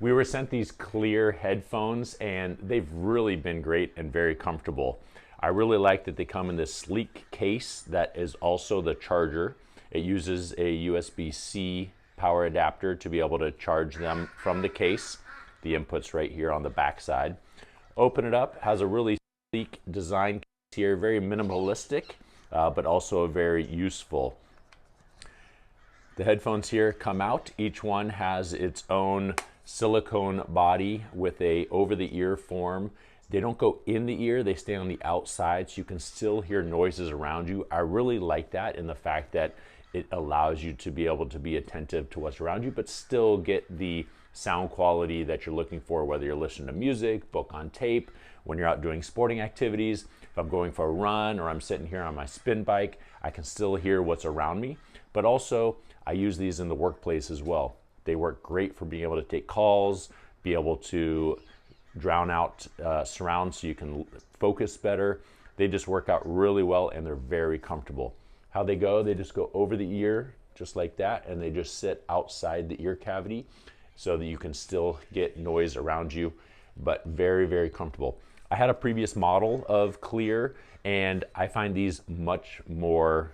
We were sent these Cleer headphones and they've really been great and very comfortable. I really like that they come in this sleek case that is also the charger. It uses a USB-C power adapter to be able to charge them from the case. The input's right here on the back side. Open it up, has a really sleek design here, very minimalistic, but also very useful. The headphones here come out. Each one has its own silicone body with a over-the-ear form. They don't go in the ear, they stay on the outside, so you can still hear noises around you. I really like that in the fact that it allows you to be able to be attentive to what's around you, but still get the sound quality that you're looking for, whether you're listening to music, book on tape, when you're out doing sporting activities. If I'm going for a run or I'm sitting here on my spin bike, I can still hear what's around me. But also, I use these in the workplace as well. They work great for being able to take calls, be able to drown out surround so you can focus better. They just work out really well and they're very comfortable. How they go, they just go over the ear just like that, and they just sit outside the ear cavity so that you can still get noise around you, but very, very comfortable. I had a previous model of Cleer and I find these much more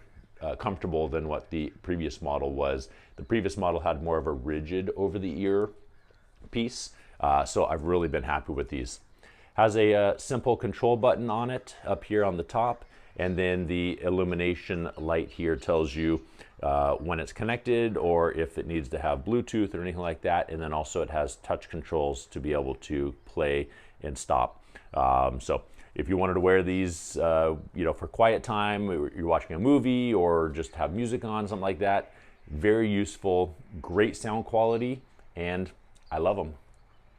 comfortable than what the previous model was. The previous model had more of a rigid over the ear piece, so I've really been happy with these. Has a simple control button on it up here on the top, and then the illumination light here tells you when it's connected or if it needs to have Bluetooth or anything like that, and then also it has touch controls to be able to play and stop. So if you wanted to wear these for quiet time, you're watching a movie or just have music on, something like that, very useful, great sound quality, and I love them.